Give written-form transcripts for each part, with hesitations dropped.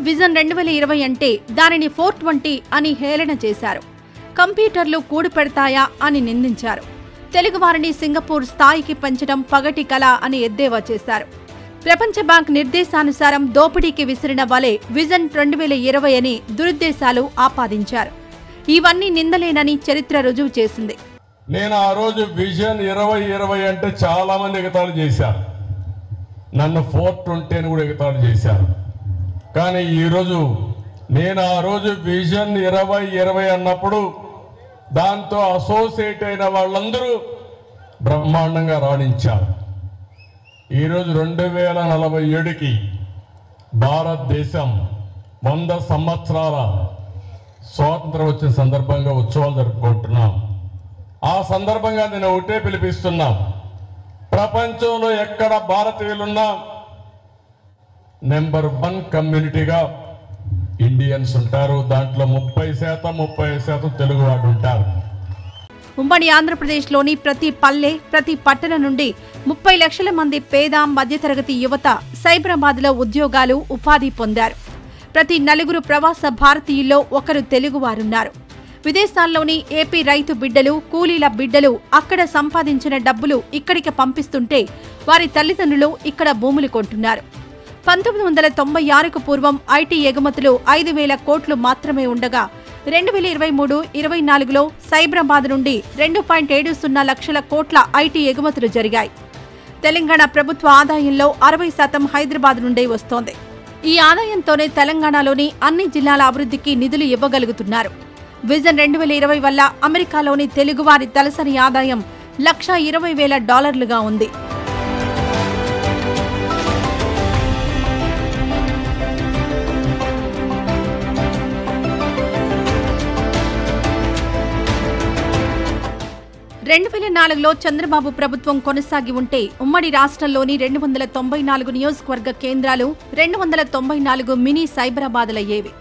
Vision 2020 అంటే దానిని 420 అని హేళన చేశారు. కంప్యూటర్లు కూడు పెడతాయా అని నిందించారు. తెలుగువారిని సింగపూర్ స్థాయికి పెంచడం పగటి కళ అని ఎద్దేవా చేశారు. ప్రపంచ బ్యాంక్ నిర్దేశానుసారం దోపిడీకి విసిరిన వలె విజన్ 2020 అని దురుద్దేశాలు ఆపాదించారు. ఇవన్నీ నిందలేనని చరిత్ర రుజువు చేసింది. నేను ఆ రోజు విజన్ 2020 అంటే చాలా మంది ఎగతాళి చేశారు. నన్ను 420 అని కూడా ఎగతాళి చేశారు. కానీ ఈరోజు నేను ఆ రోజు విజన్ 2020 అన్నప్పుడు దాంతో అసోసియేట్ అయిన వాళ్ళందరూ బ్రహ్మాండంగా రాణించారు. ఈరోజు 2047కి భారతదేశం 100 సంవత్సరాల స్వాతంత్రం వచ్చిన సందర్భంగా ఉత్సవాలు జరుపుకుంటున్నాం. ఆ సందర్భంగా నేను ఒకటే పిలిపిస్తున్నా, ప్రపంచంలో ఎక్కడ భారతీయులున్నా నెంబర్ 1 కమ్యూనిటీగా ఇండియన్స్ ఉంటారు. దాంట్లో 30% తెలుగు వాళ్ళు ఉంటారు. ఉమ్మడి ఆంధ్రప్రదేశ్లోని ప్రతి పల్లె, ప్రతి పట్టణం నుండి 30 లక్షల మంది పేద మధ్యతరగతి యువత సైబరాబాద్లో ఉద్యోగాలు, ఉపాధి పొందారు. ప్రతి 4 ప్రవాస భారతీయుల్లో ఒకరు తెలుగువారున్నారు. విదేశాల్లోని ఏపీ రైతు బిడ్డలు, కూలీల బిడ్డలు అక్కడ సంపాదించిన డబ్బులు ఇక్కడికి పంపిస్తుంటే వారి తల్లిదండ్రులు ఇక్కడ భూములు కొంటున్నారు. 1996కు పూర్వం ఐటీ ఎగుమతులు 5,000 కోట్లు మాత్రమే ఉండగా 2023-24లో సైబరాబాద్ నుండి 2.70 లక్షల కోట్ల ఐటీ ఎగుమతులు జరిగాయి. తెలంగాణ ప్రభుత్వ ఆదాయంలో 60% హైదరాబాద్ నుండే వస్తోంది. ఈ ఆదాయంతోనే తెలంగాణలోని అన్ని జిల్లాల అభివృద్ధికి నిధులు ఇవ్వగలుగుతున్నారు. విజన్ 2020 వల్ల అమెరికాలోని తెలుగువారి తలసరి ఆదాయం $120,000 ఉంది. లో చంద్రబాబు ప్రభుత్వం కొనసాగి ఉంటే ఉమ్మడి రాష్ట్రంలోని 294 నియోజకవర్గ కేంద్రాలు 294 మినీ సైబరాబాద్లయ్యేవి.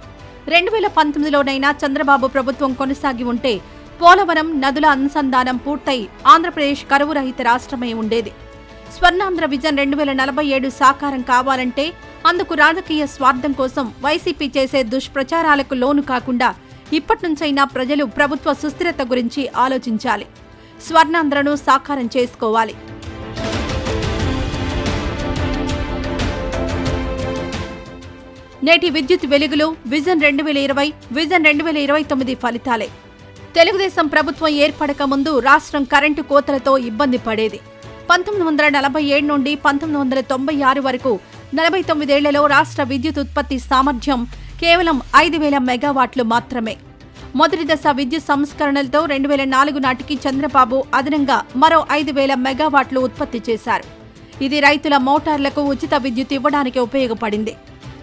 2019లోనైనా చంద్రబాబు ప్రభుత్వం కొనసాగి ఉంటే పోలవరం నదుల అనుసంధానం పూర్తయి ఆంధ్రప్రదేశ్ కరువు రహిత రాష్ట్రమే ఉండేది. స్వర్ణాంధ్ర విజన్ 2047 సాకారం కావాలంటే అందుకు రాజకీయ స్వార్థం కోసం వైసీపీ చేసే దుష్ప్రచారాలకు లోను కాకుండా ఇప్పటినుంచైనా ప్రజలు ప్రభుత్వ సుస్థిరత గురించి ఆలోచించాలి. స్వర్ణాంధ్రను సాకారం చేసుకోవాలి. నేటి విద్యుత్ వెలుగులు విజన్ 2020, విజన్ 2029 ఫలితాలే. తెలుగుదేశం ప్రభుత్వం ఏర్పడక ముందు రాష్ట్రం కరెంటు కోతలతో ఇబ్బంది పడేది. 1947 నుండి 1996 వరకు 49 ఏళ్లలో రాష్ట్ర విద్యుత్ ఉత్పత్తి సామర్థ్యం కేవలం 5,000 మెగావాట్లు మాత్రమే. మొదటి దశ విద్యుత్ సంస్కరణలతో 2004 నాటికి చంద్రబాబు అదనంగా మరో 5,000 మెగావాట్లు ఉత్పత్తి చేశారు. ఇది రైతుల మోటార్లకు ఉచిత విద్యుత్ ఇవ్వడానికి ఉపయోగపడింది.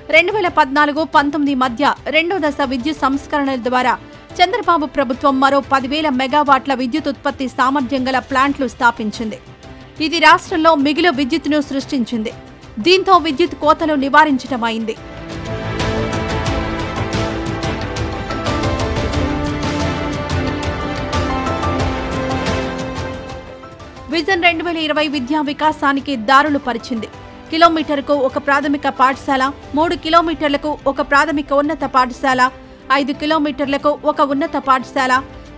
2014-19 మధ్య రెండో దశ విద్యుత్ సంస్కరణల ద్వారా చంద్రబాబు ప్రభుత్వం మరో 10,000 మెగావాట్ల విద్యుత్ ఉత్పత్తి సామర్థ్యం గల ప్లాంట్లు స్థాపించింది. ఇది రాష్ట్రంలో మిగులు విద్యుత్తును సృష్టించింది. దీంతో విద్యుత్ కోతలు నివారించటమైంది. విజన్ 2020 విద్యా వికాసానికి దారులు పరిచింది. కిలోమీటర్కు ఒక ప్రాథమిక పాఠశాల, 3 కిలోమీటర్లకు ఒక ప్రాథమిక ఉన్నత పాఠశాల, 5 కిలోమీటర్లకు ఒక ఉన్నత పాఠశాల,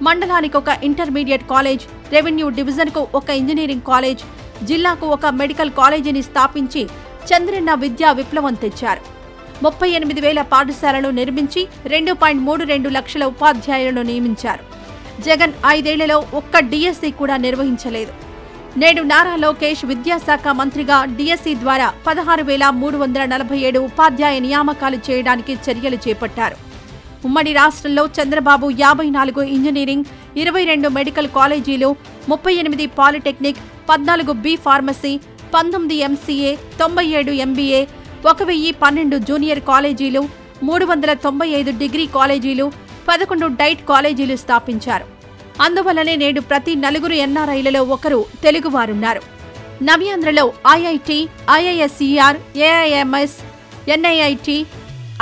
మండలానికి ఒక ఇంటర్మీడియట్ కాలేజ్, రెవెన్యూ డివిజన్కు ఒక ఇంజనీరింగ్ కాలేజ్, జిల్లాకు ఒక మెడికల్ కాలేజీని స్థాపించి చంద్రన్న విద్యా విప్లవం తెచ్చారు. 38,000 పాఠశాలలు నిర్మించి 2.32 లక్షల ఉపాధ్యాయులను నియమించారు. జగన్ 5 ఏళ్లలో ఒక్క డిఎస్సీ కూడా నిర్వహించలేదు. నేడు నారా లోకేష్ విద్యాశాఖ మంత్రిగా డిఎస్సీ ద్వారా 16,347 ఉపాధ్యాయ నియామకాలు చేయడానికి చర్యలు చేపట్టారు. ఉమ్మడి రాష్ట్రంలో చంద్రబాబు 54 ఇంజనీరింగ్, 22 మెడికల్ కాలేజీలు, 38 polytechnic, 14 B pharmacy, 19 MCA, 97 MBA, 1,012 junior కాలేజీలు, 395 డిగ్రీ కాలేజీలు, 11 డైట్ కాలేజీలు స్థాపించారు. అందువల్లనే నేడు ప్రతి 4 ఎన్ఆర్ఐలలో ఒకరు తెలుగువారున్నారు. నవ్యాంధ్రలో IIT, IISER, AIIMS, NIIT,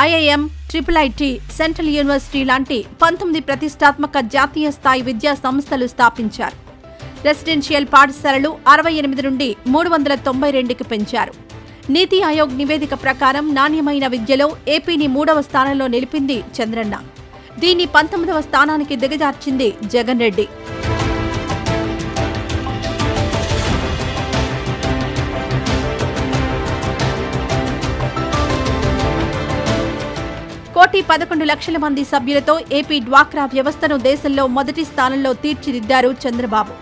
IIM, triple IT, central university లాంటి 19 ప్రతిష్టాత్మక జాతీయ స్థాయి విద్యా సంస్థలు స్థాపించారు. రెసిడెన్షియల్ పాఠశాలలు 68 నుండి 392కి పెంచారు. నీతి ఆయోగ్ నివేదిక ప్రకారం నాణ్యమైన విద్యలో ఏపీని 3వ స్థానంలో నిలిపింది చంద్రన్న. దీన్ని 19వ స్థానానికి దిగజార్చింది జగన్ రెడ్డి. కోటి 11 లక్షల మంది సభ్యులతో ఏపీ డ్వాక్రా వ్యవస్థను దేశంలో మొదటి స్థానంలో తీర్చిదిద్దారు చంద్రబాబు.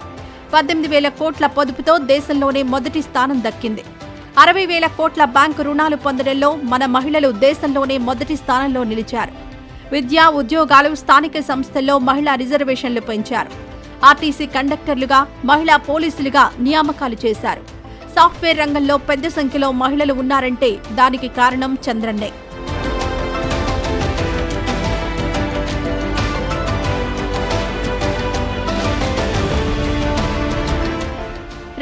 18,000 కోట్ల పొదుపుతో దేశంలోనే మొదటి స్థానం దక్కింది. 60,000 కోట్ల బ్యాంకు రుణాలు పొందడంలో మన మహిళలు దేశంలోనే మొదటి స్థానంలో నిలిచారు. విద్యా, ఉద్యోగాలు, స్థానిక సంస్థల్లో మహిళా రిజర్వేషన్లు పెంచారు. ఆర్టీసీ కండక్టర్లుగా, మహిళా పోలీసులుగా నియామకాలు చేశారు. సాఫ్ట్వేర్ రంగంలో పెద్ద సంఖ్యలో మహిళలు ఉన్నారంటే దానికి కారణం చంద్రన్నే.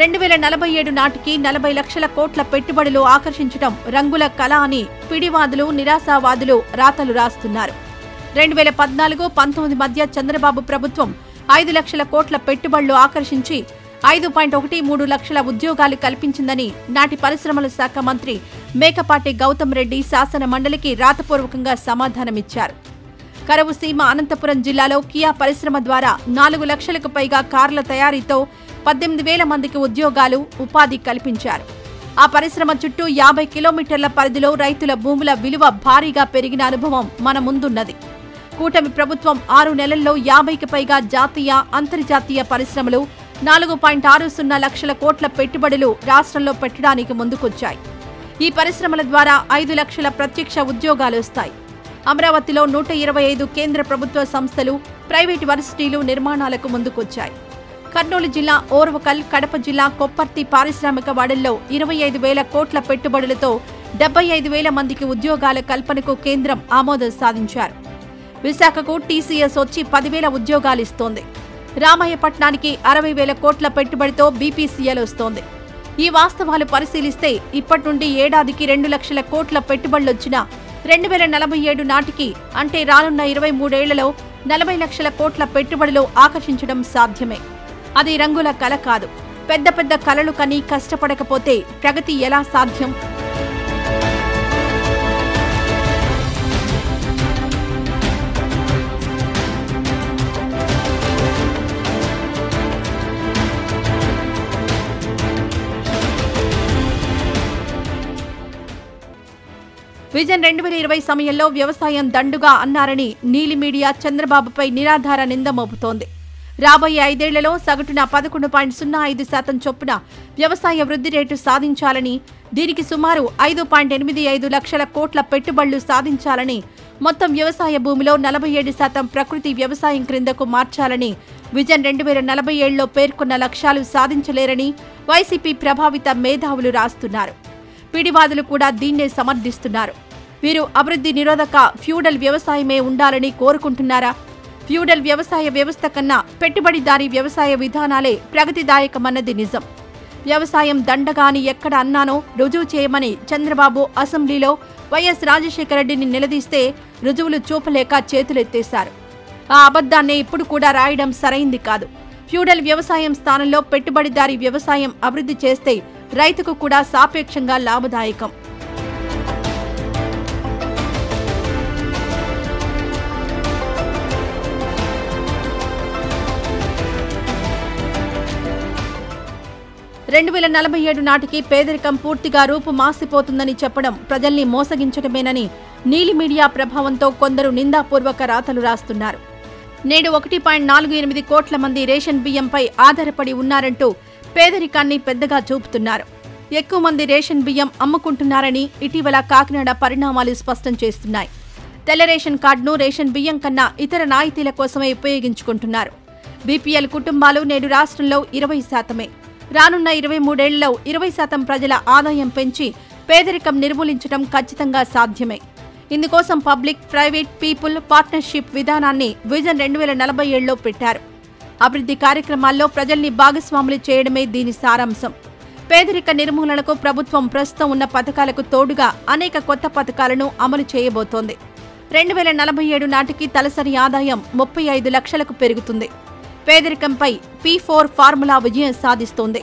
2047 నాటికి 40 లక్షల కోట్ల పెట్టుబడులు ఆకర్షించడం రంగుల కళ అని పిడివాదులు, నిరాశావాదులు రాతలు రాస్తున్నారు. 2014-19 మధ్య చంద్రబాబు ప్రభుత్వం 5 లక్షల కోట్ల పెట్టుబడులు ఆకర్షించి 5.13 లక్షల ఉద్యోగాలు కల్పించిందని నాటి పరిశ్రమల శాఖ మంత్రి మేకపాటి గౌతమ్ రెడ్డి శాసన మండలికి రాతపూర్వకంగా సమాధానమిచ్చారు. కరువు సీమ అనంతపురం జిల్లాలో కియా పరిశ్రమ ద్వారా 4 లక్షలకు పైగా కార్ల తయారీతో 18,000 మందికి ఉద్యోగాలు, ఉపాధి కల్పించారు. ఆ పరిశ్రమ చుట్టూ 50 కిలోమీటర్ల పరిధిలో రైతుల భూముల విలువ భారీగా పెరిగిన అనుభవం మన ముందున్నది. కూటమి ప్రభుత్వం 6 నెలల్లో 50కి పైగా జాతీయ, అంతర్జాతీయ పరిశ్రమలు, 4.60 లక్షల కోట్ల పెట్టుబడులు రాష్ట్రంలో పెట్టడానికి ముందుకొచ్చాయి. ఈ పరిశ్రమల ద్వారా 5 లక్షల ప్రత్యక్ష ఉద్యోగాలు వస్తాయి. అమరావతిలో 125 కేంద్ర ప్రభుత్వ సంస్థలు, ప్రైవేటు వర్సిటీలు నిర్మాణాలకు ముందుకొచ్చాయి. కర్నూలు జిల్లా ఓర్వకల్, కడప జిల్లా కొప్పర్తి పారిశ్రామిక వాడల్లో 25,000 కోట్ల పెట్టుబడులతో 75,000 మందికి ఉద్యోగాల కల్పనకు కేంద్రం ఆమోదం సాధించారు. విశాఖకు టీసీఎస్ వచ్చి 10,000 ఉద్యోగాలిస్తోంది. రామాయపట్నానికి 60,000 కోట్ల పెట్టుబడితో బీపీసీఎల్ వస్తోంది. ఈ వాస్తవాలు పరిశీలిస్తే ఇప్పటి నుండి ఏడాదికి 2 లక్షల కోట్ల పెట్టుబడులొచ్చినా 2047 నాటికి, అంటే రానున్న 23 ఏళ్లలో 40 లక్షల కోట్ల పెట్టుబడులు ఆకర్షించడం సాధ్యమే. అది రంగుల కల కాదు. పెద్ద పెద్ద కలలు కని కష్టపడకపోతే ప్రగతి ఎలా సాధ్యం? విజన్ 2020 సమయంలో వ్యవసాయం దండుగా అన్నారని నీలి మీడియా చంద్రబాబుపై నిరాధార నింద మోపుతోంది. రాబోయే 5 ఏళ్లలో సగటున 11.05% చొప్పున వ్యవసాయ వృద్ధి రేటు సాధించాలని, దీనికి సుమారు 5.85 లక్షల కోట్ల పెట్టుబడులు సాధించాలని, మొత్తం వ్యవసాయ భూమిలో 47% ప్రకృతి వ్యవసాయం క్రిందకు మార్చాలని విజన్ 2047లో పేర్కొన్న లక్ష్యాలు సాధించలేరని వైసీపీ ప్రభావిత మేధావులు రాస్తున్నారు. పిడివాదులు కూడా దీన్నే సమర్థిస్తున్నారు. వీరు అభివృద్ధి నిరోధక ఫ్యూడల్ వ్యవసాయమే ఉండాలని కోరుకుంటున్నారా? ఫ్యూడల్ వ్యవసాయ వ్యవస్థ కన్నా పెట్టుబడిదారీ వ్యవసాయ విధానాలే ప్రగతిదాయకమన్నది నిజం. వ్యవసాయం దండగా అని ఎక్కడ అన్నానో రుజువు చేయమని చంద్రబాబు అసెంబ్లీలో వైఎస్ రాజశేఖర రెడ్డిని నిలదీస్తే రుజువులు చూపలేక చేతులెత్తేశారు. ఆ అబద్ధాన్నే ఇప్పుడు కూడా రాయడం సరైంది కాదు. ఫ్యూడల్ వ్యవసాయం స్థానంలో పెట్టుబడిదారీ వ్యవసాయం అభివృద్ధి చేస్తే రైతుకు కూడా సాపేక్షంగా లాభదాయకం. (2047) నాటికి పేదరికం పూర్తిగా రూపు మాసిపోతుందని చెప్పడం ప్రజల్ని మోసగించడమేనని నీలి మీడియా ప్రభావంతో కొందరు నిందాపూర్వక రాతలు రాస్తున్నారు. నేడు 1.48 కోట్ల మంది రేషన్ బియ్యంపై ఆధారపడి ఉన్నారంటూ పేదరికాన్ని పెద్దగా చూపుతున్నారు. ఎక్కువ మంది రేషన్ బియ్యం అమ్ముకుంటున్నారని ఇటీవల కాకినాడ పరిణామాలు స్పష్టం చేస్తున్నాయి. తెల్ల రేషన్ కార్డును రేషన్ బియ్యం కన్నా ఇతర నాయితీల కోసమే ఉపయోగించుకుంటున్నారు. బీపీఎల్ కుటుంబాలు నేడు రాష్ట్రంలో 20%. రానున్న 23 ఏళ్లలో 20% ప్రజల ఆదాయం పెంచి పేదరికం నిర్మూలించడం ఖచ్చితంగా సాధ్యమే. ఇందుకోసం పబ్లిక్, ప్రైవేట్, పీపుల్ పార్ట్నర్షిప్ విధానాన్ని విజన్ 2047లో పెట్టారు. అభివృద్ధి కార్యక్రమాల్లో ప్రజల్ని భాగస్వాములు చేయడమే దీని సారాంశం. పేదరిక నిర్మూలనకు ప్రభుత్వం ప్రస్తుతం ఉన్న పథకాలకు తోడుగా అనేక కొత్త పథకాలను అమలు చేయబోతోంది. 2047 నాటికి తలసరి ఆదాయం 35 లక్షలకు పెరుగుతుంది. పేదరికంపై P4 ఫార్ములా విజయం సాధిస్తోంది.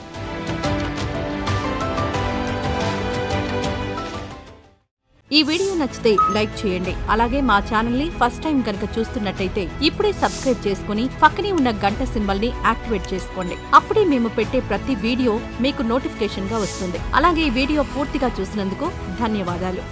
ఈ వీడియో నచ్చితే లైక్ చేయండి. అలాగే మా ఛానల్ ని ఫస్ట్ టైం కనుక చూస్తున్నట్టయితే ఇప్పుడే సబ్స్క్రైబ్ చేసుకుని పక్కనే ఉన్న గంట సింబల్ ని యాక్టివేట్ చేసుకోండి. అప్పుడే మేము పెట్టే ప్రతి వీడియో మీకు నోటిఫికేషన్ గా వస్తుంది. అలాగే ఈ వీడియో పూర్తిగా చూసినందుకు ధన్యవాదాలు.